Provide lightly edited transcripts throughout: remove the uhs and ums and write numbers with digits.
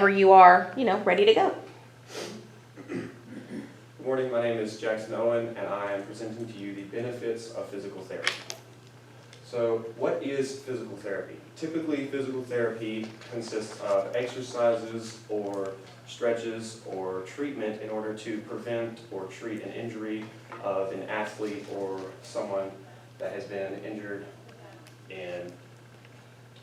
whenever you are, ready to go. Good morning, my name is Jaxson O, and I am presenting to you the benefits of physical therapy. So what is physical therapy? Typically, physical therapy consists of exercises or stretches or treatment in order to prevent or treat an injury of an athlete or someone that has been injured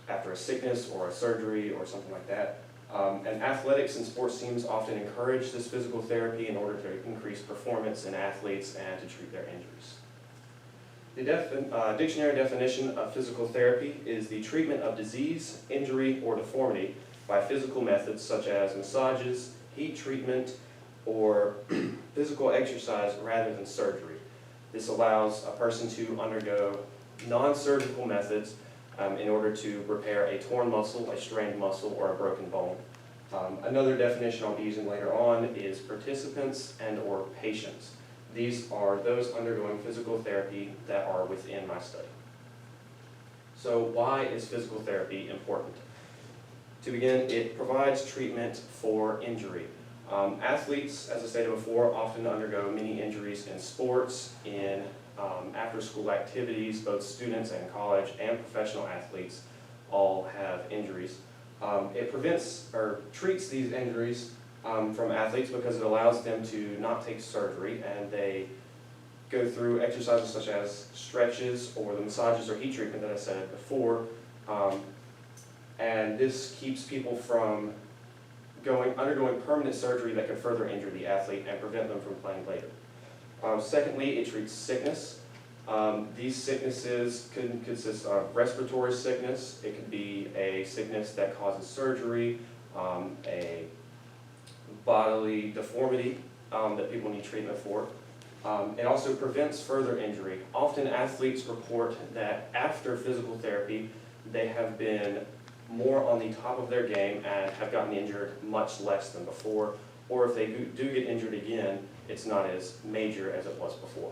after a sickness or a surgery or something like that. And athletics and sports teams often encourage this physical therapy in order to increase performance in athletes and to treat their injuries. The dictionary definition of physical therapy is the treatment of disease, injury, or deformity by physical methods such as massages, heat treatment, or physical exercise rather than surgery. This allows a person to undergo non-surgical methods in order to repair a torn muscle, a strained muscle, or a broken bone. Another definition I'll be using later on is participants and or patients. These are those undergoing physical therapy that are within my study. So why is physical therapy important? To begin, it provides treatment for injury. Athletes, as I stated before, often undergo many injuries in sports, in after-school activities. Both students and college and professional athletes all have injuries. It prevents or treats these injuries from athletes because it allows them to not take surgery, and they go through exercises such as stretches or the massages or heat treatment that I said before, and this keeps people from undergoing permanent surgery that could further injure the athlete and prevent them from playing later. Secondly, it treats sickness. These sicknesses can consist of respiratory sickness. It could be a sickness that causes surgery, a bodily deformity that people need treatment for. It also prevents further injury. Often athletes report that after physical therapy, they have been more on the top of their game and have gotten injured much less than before, or if they do get injured again, it's not as major as it was before.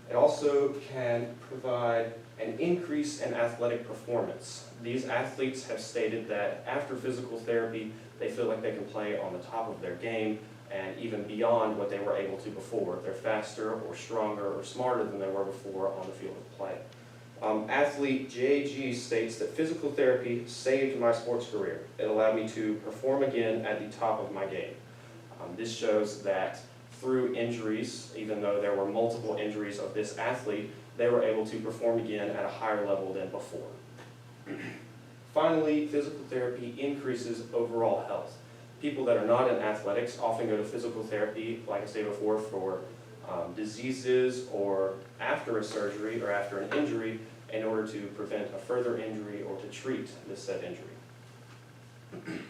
It also can provide an increase in athletic performance. These athletes have stated that after physical therapy, they feel like they can play on the top of their game and even beyond what they were able to before. They're faster or stronger or smarter than they were before on the field of play. Athlete JG states that physical therapy saved my sports career. It allowed me to perform again at the top of my game. This shows that through injuries, even though there were multiple injuries of this athlete, they were able to perform again at a higher level than before. Finally, physical therapy increases overall health. People that are not in athletics often go to physical therapy, like I said before, for diseases or after a surgery or after an injury in order to prevent a further injury or to treat this said injury.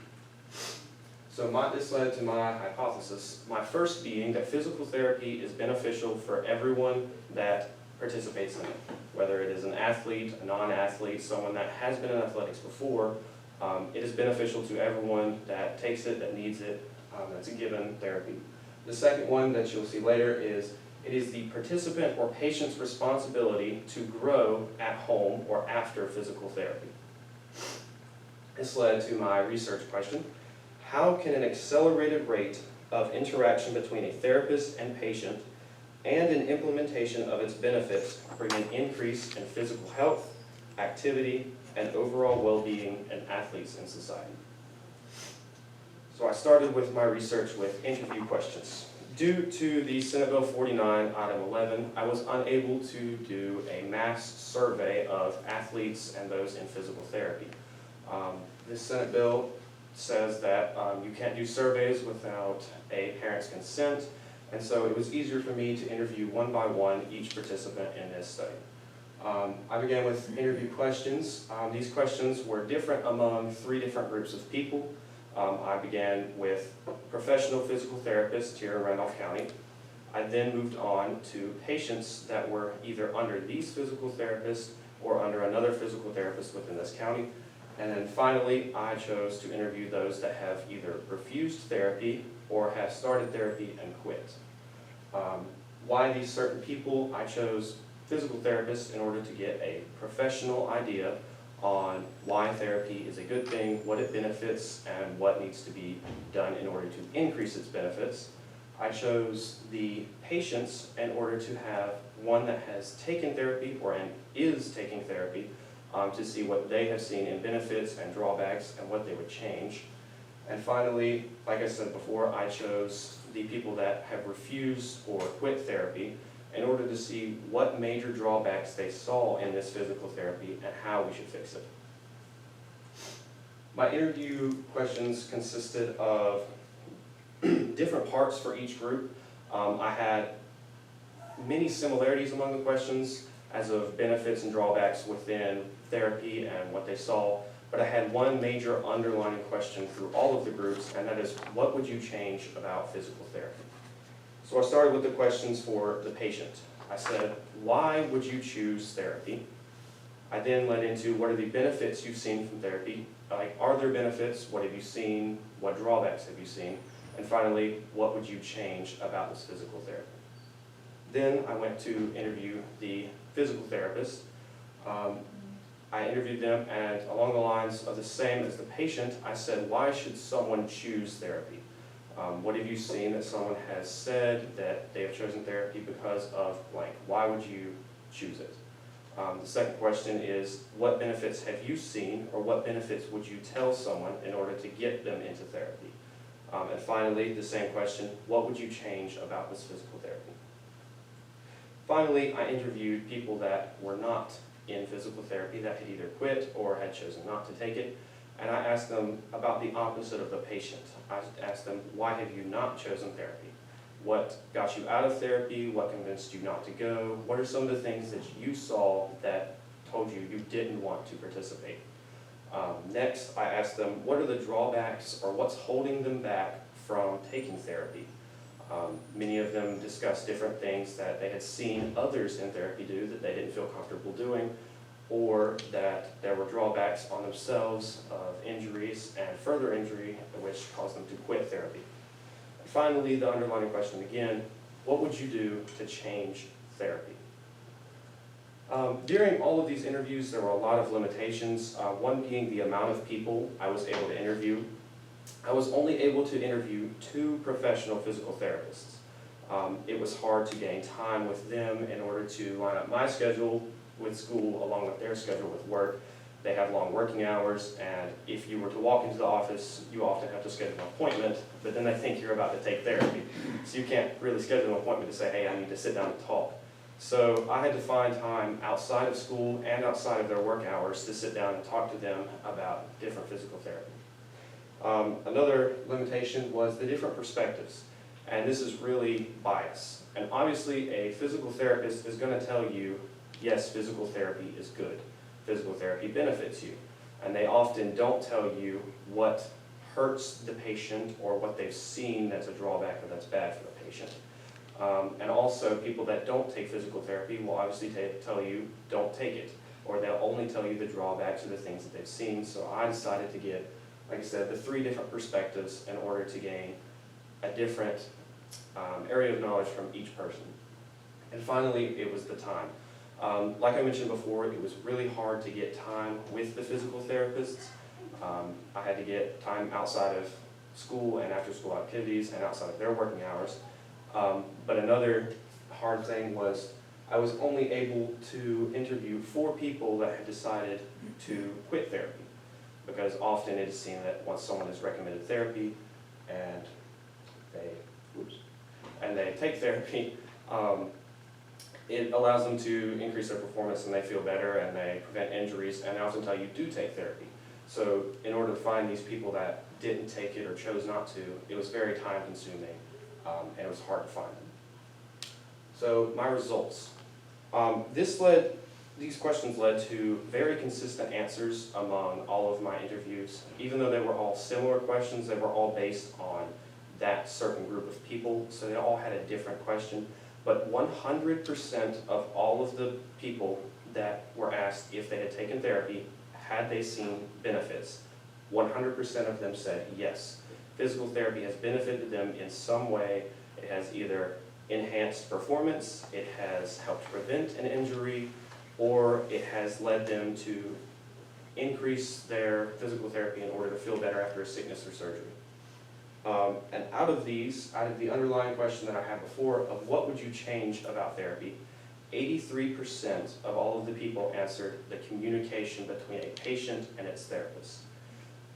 So this led to my hypothesis, my first being that physical therapy is beneficial for everyone that participates in it, whether it is an athlete, a non-athlete, someone that has been in athletics before. It is beneficial to everyone that takes it, that needs it, that's a given therapy. The second one that you'll see later is it is the participant or patient's responsibility to grow at home or after physical therapy. This led to my research question. How can an accelerated rate of interaction between a therapist and patient and an implementation of its benefits bring an increase in physical health, activity, and overall well-being in athletes in society? So I started with my research with interview questions. Due to the Senate Bill 49, Item 11, I was unable to do a mass survey of athletes and those in physical therapy. This Senate bill says that you can't do surveys without a parent's consent, and so it was easier for me to interview one by one each participant in this study. I began with interview questions. These questions were different among 3 different groups of people. I began with professional physical therapists here in Randolph County. I then moved on to patients that were either under these physical therapists or under another physical therapist within this county. And then finally, I chose to interview those that have either refused therapy or have started therapy and quit. Why these certain people? I chose physical therapists in order to get a professional idea on why therapy is a good thing, what it benefits, and what needs to be done in order to increase its benefits. I chose the patients in order to have one that has taken therapy or is taking therapy to see what they have seen in benefits and drawbacks and what they would change. And finally, like I said before, I chose the people that have refused or quit therapy in order to see what major drawbacks they saw in this physical therapy and how we should fix it. My interview questions consisted of different parts for each group. I had many similarities among the questions as of benefits and drawbacks within therapy and what they saw, but I had one major underlying question through all of the groups, and that is, what would you change about physical therapy? So I started with the questions for the patient. I said, why would you choose therapy? I then led into, what are the benefits you've seen from therapy? Like, are there benefits? What have you seen? What drawbacks have you seen? And finally, what would you change about this physical therapy? Then I went to interview the physical therapist. I interviewed them, and along the lines of the same as the patient, I said, why should someone choose therapy? What have you seen that someone has said that they have chosen therapy because of blank? Why would you choose it? The second question is, what benefits have you seen, or what benefits would you tell someone in order to get them into therapy? And finally, the same question, what would you change about this physical therapy? Finally, I interviewed people that were not in physical therapy, that had either quit or had chosen not to take it, and I asked them about the opposite of the patient. I asked them, why have you not chosen therapy? What got you out of therapy? What convinced you not to go? What are some of the things that you saw that told you you didn't want to participate? Next, I asked them, what are the drawbacks or what's holding them back from taking therapy? Many of them discussed different things that they had seen others in therapy do that they didn't feel comfortable doing, or that there were drawbacks on themselves of injuries and further injury which caused them to quit therapy. And finally, the underlying question again, what would you do to change therapy? During all of these interviews, there were a lot of limitations, one being the amount of people I was able to interview. I was only able to interview 2 professional physical therapists. It was hard to gain time with them in order to line up my schedule with school along with their schedule with work. They have long working hours, and if you were to walk into the office, you often have to schedule an appointment, but then they think you're about to take therapy. So you can't really schedule an appointment to say, hey, I need to sit down and talk. So I had to find time outside of school and outside of their work hours to sit down and talk to them about different physical therapy. Another limitation was the different perspectives, and this is really bias. And obviously a physical therapist is going to tell you, yes, physical therapy is good. Physical therapy benefits you. And they often don't tell you what hurts the patient or what they've seen that's a drawback or that's bad for the patient. And also people that don't take physical therapy will obviously tell you don't take it, or they'll only tell you the drawbacks or the things that they've seen. So I decided to get, like I said, the 3 different perspectives in order to gain a different area of knowledge from each person. And finally, it was the time. Like I mentioned before, it was really hard to get time with the physical therapists. I had to get time outside of school and after school activities and outside of their working hours. But another hard thing was I was only able to interview 4 people that had decided to quit therapy, because often it is seen that once someone has recommended therapy and they take therapy, it allows them to increase their performance and they feel better and they prevent injuries, and they often tell you do take therapy. So in order to find these people that didn't take it or chose not to, it was very time consuming and it was hard to find them. So my results. These questions led to very consistent answers among all of my interviews. Even though they were all similar questions, they were all based on that certain group of people, so they all had a different question. But 100% of all of the people that were asked if they had taken therapy, had they seen benefits, 100% of them said yes. Physical therapy has benefited them in some way. It has either enhanced performance, it has helped prevent an injury, or it has led them to increase their physical therapy in order to feel better after a sickness or surgery. And out of the underlying question that I had before of what would you change about therapy, 83% of all of the people answered the communication between a patient and its therapist.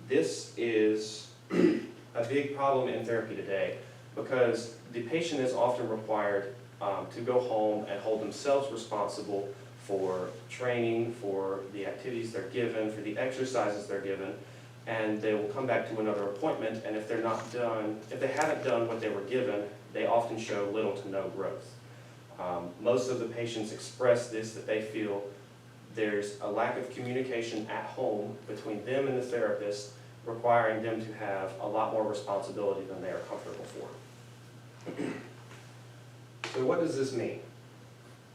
This is a big problem in therapy today because the patient is often required to go home and hold themselves responsible for training, for the activities they're given, for the exercises they're given, and they will come back to another appointment, and if they haven't done what they were given, they often show little to no growth. Most of the patients express this, that they feel there's a lack of communication at home between them and the therapist, requiring them to have a lot more responsibility than they are comfortable for. So what does this mean?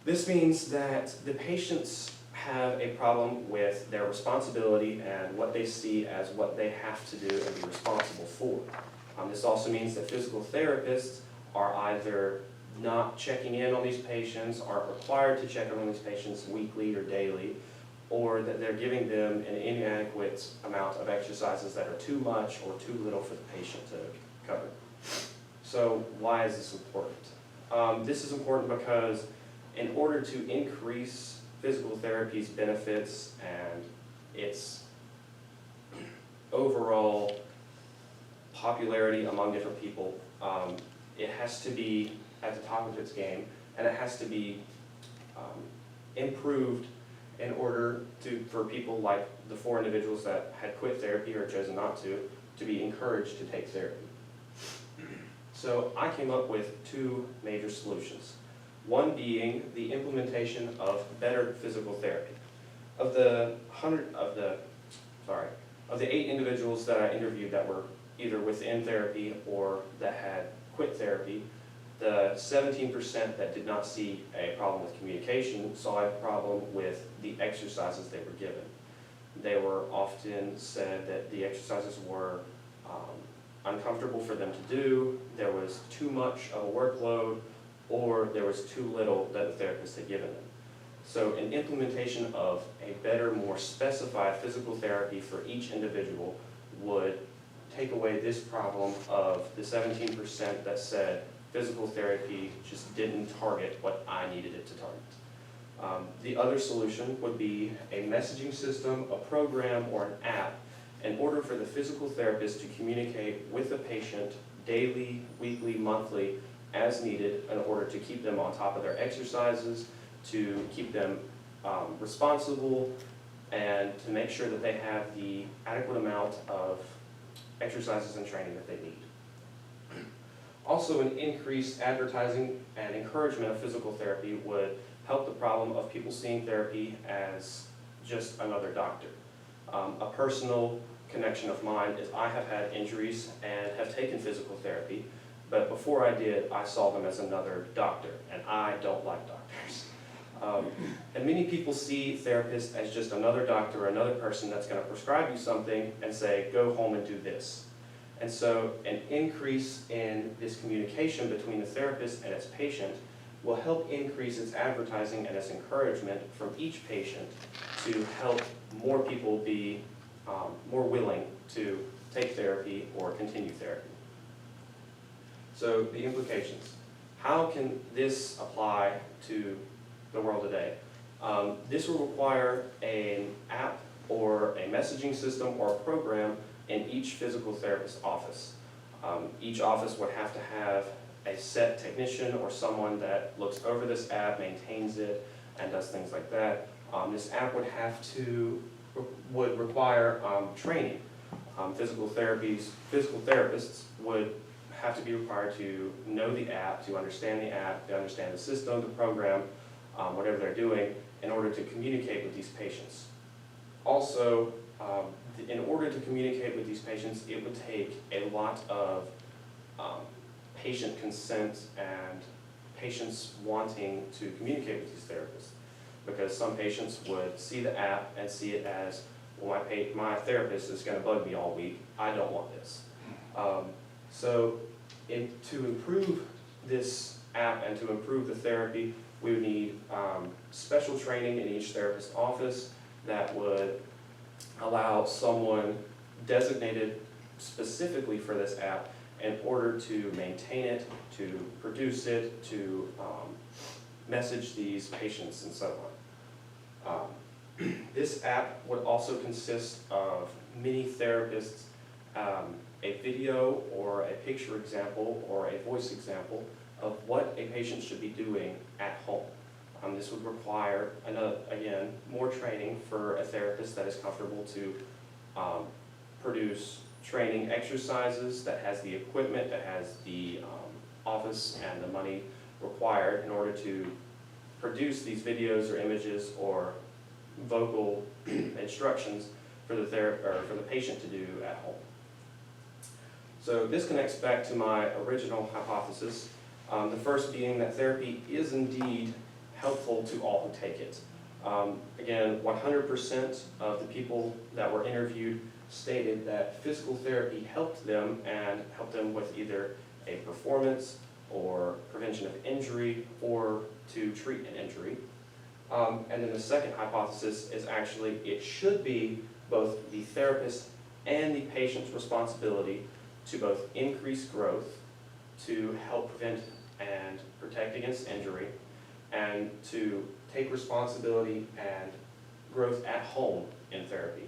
This means that the patients have a problem with their responsibility and what they see as what they have to do and be responsible for. This also means that physical therapists are either not checking in on these patients, aren't required to check in on these patients weekly or daily, or that they're giving them an inadequate amount of exercises that are too much or too little for the patient to cover. So why is this important? This is important because in order to increase physical therapy's benefits and its overall popularity among different people, it has to be at the top of its game, and it has to be improved in order for people like the 4 individuals that had quit therapy or chosen not to be encouraged to take therapy. So I came up with 2 major solutions. One being the implementation of better physical therapy. Of the 8 individuals that I interviewed that were either within therapy or that had quit therapy, the 17% that did not see a problem with communication saw a problem with the exercises they were given. They were often said that the exercises were uncomfortable for them to do, there was too much of a workload, or there was too little that the therapist had given them. So an implementation of a better, more specified physical therapy for each individual would take away this problem of the 17% that said physical therapy just didn't target what I needed it to target. The other solution would be a messaging system, a program, or an app in order for the physical therapist to communicate with the patient daily, weekly, monthly, as needed in order to keep them on top of their exercises, to keep them responsible, and to make sure that they have the adequate amount of exercises and training that they need. Also, an increased advertising and encouragement of physical therapy would help the problem of people seeing therapy as just another doctor. A personal connection of mine is I have had injuries and have taken physical therapy, but before I did, I saw them as another doctor, and I don't like doctors. And many people see therapists as just another doctor or another person that's going to prescribe you something and say, go home and do this. And so an increase in this communication between the therapist and its patient will help increase its advertising and its encouragement from each patient to help more people be more willing to take therapy or continue therapy. So the implications. How can this apply to the world today? This will require an app or a messaging system or a program in each physical therapist's office. Each office would have to have a set technician or someone that looks over this app, maintains it, and does things like that. This app would require training. Physical therapists would have to be required to know the app, to understand the system, the program, whatever they're doing, in order to communicate with these patients. Also, in order to communicate with these patients, it would take a lot of patient consent and patients wanting to communicate with these therapists. Because some patients would see the app and see it as, well, my therapist is going to bug me all week, I don't want this. To improve this app and to improve the therapy, we would need special training in each therapist's office that would allow someone designated specifically for this app in order to maintain it, to produce it, to message these patients and so on. This app would also consist of many therapists, a video or a picture example or a voice example of what a patient should be doing at home. This would require, again, more training for a therapist that is comfortable to produce training exercises, that has the equipment, that has the office and the money required in order to produce these videos or images or vocal instructions for the patient to do at home. So this connects back to my original hypothesis, the first being that therapy is indeed helpful to all who take it. Again, 100% of the people that were interviewed stated that physical therapy helped them and helped them with either a performance or prevention of injury or to treat an injury. And then the second hypothesis is actually it should be both the therapist and the patient's responsibility to both increase growth, to help prevent and protect against injury, and to take responsibility and growth at home in therapy.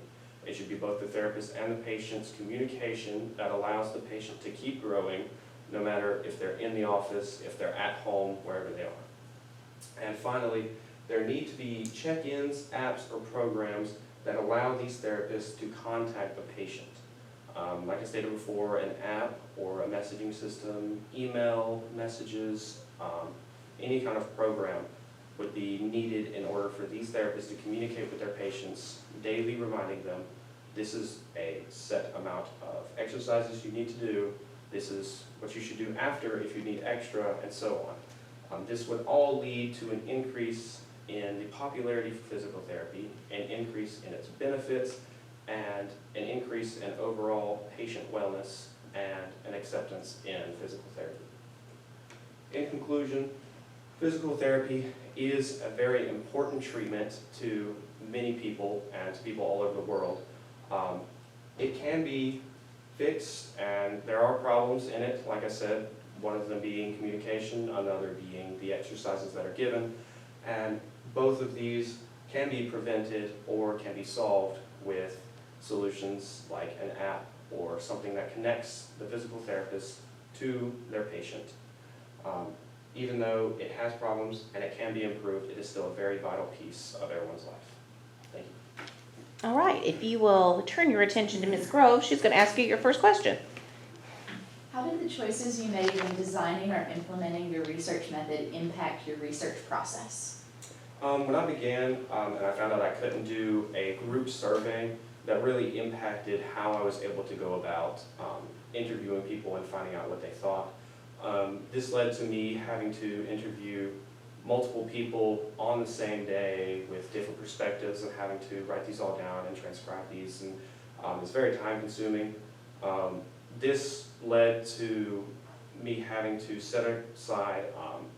It should be both the therapist and the patient's communication that allows the patient to keep growing no matter if they're in the office, if they're at home, wherever they are. And finally, there need to be check-ins, apps, or programs that allow these therapists to contact the patient. Like I stated before, an app or a messaging system, email, messages, any kind of program would be needed in order for these therapists to communicate with their patients, daily reminding them, this is a set amount of exercises you need to do, this is what you should do after if you need extra, and so on. This would all lead to an increase in the popularity for physical therapy, an increase in its benefits, and an increase in overall patient wellness and an acceptance in physical therapy. In conclusion, physical therapy is a very important treatment to many people and to people all over the world. It can be fixed, and there are problems in it, like I said, one of them being communication, another being the exercises that are given, and both of these can be prevented or can be solved with solutions like an app or something that connects the physical therapist to their patient. Even though it has problems and it can be improved, it is still a very vital piece of everyone's life. Thank you. All right, if you will turn your attention to Ms. Grove, she's going to ask you your first question. How did the choices you made when designing or implementing your research method impact your research process? When I began and I found out I couldn't do a group survey, that really impacted how I was able to go about interviewing people and finding out what they thought. This led to me having to interview multiple people on the same day with different perspectives and having to write these all down and transcribe these, and it's very time consuming. This led to me having to set aside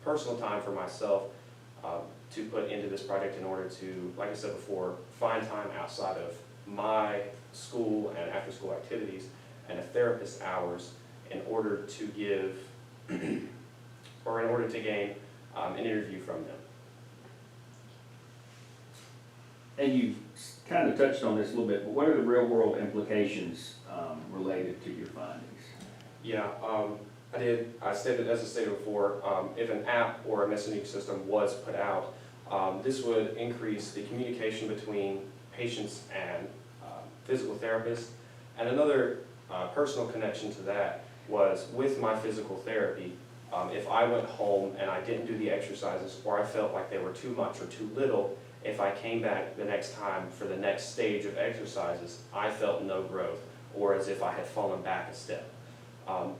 personal time for myself to put into this project in order to, like I said before, find time outside of my school and after school activities and a therapist's hours in order to give or in order to gain an interview from them. And you kind of touched on this a little bit, but what are the real world implications related to your findings? Yeah, I stated, as I stated before, if an app or a messaging system was put out, this would increase the communication between patients and physical therapists. And another personal connection to that was with my physical therapy. If I went home and I didn't do the exercises, or I felt like they were too much or too little, if I came back the next time for the next stage of exercises, I felt no growth, or as if I had fallen back a step.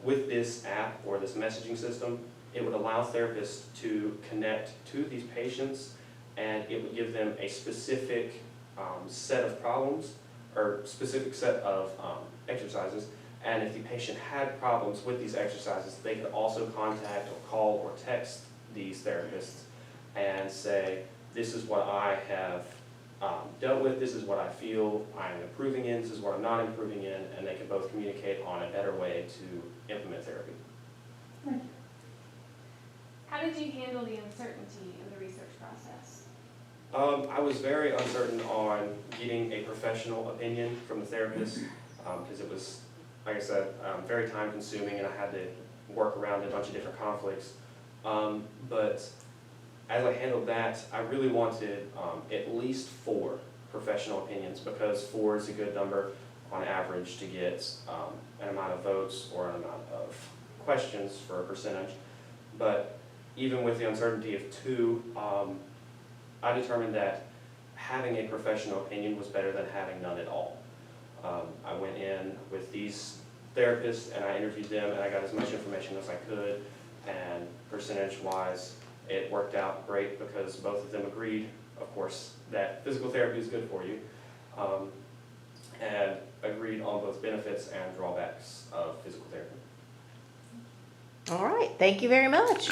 With this app or this messaging system, it would allow therapists to connect to these patients, and it would give them a specific set of problems or specific set of exercises. And if the patient had problems with these exercises, they could also contact or call or text these therapists and say, this is what I have dealt with, this is what I feel I'm improving in, this is what I'm not improving in, and they could both communicate on a better way to implement therapy. How did you handle the uncertainty of the research process? I was very uncertain on getting a professional opinion from the therapist, because it was, like I said, very time consuming and I had to work around a bunch of different conflicts. But as I handled that, I really wanted at least 4 professional opinions, because 4 is a good number on average to get an amount of votes or an amount of questions for a percentage. But even with the uncertainty of 2, I determined that having a professional opinion was better than having none at all. I went in with these therapists and I interviewed them and I got as much information as I could, and percentage-wise, it worked out great because both of them agreed, of course, that physical therapy is good for you, and agreed on both benefits and drawbacks of physical therapy. All right, thank you very much.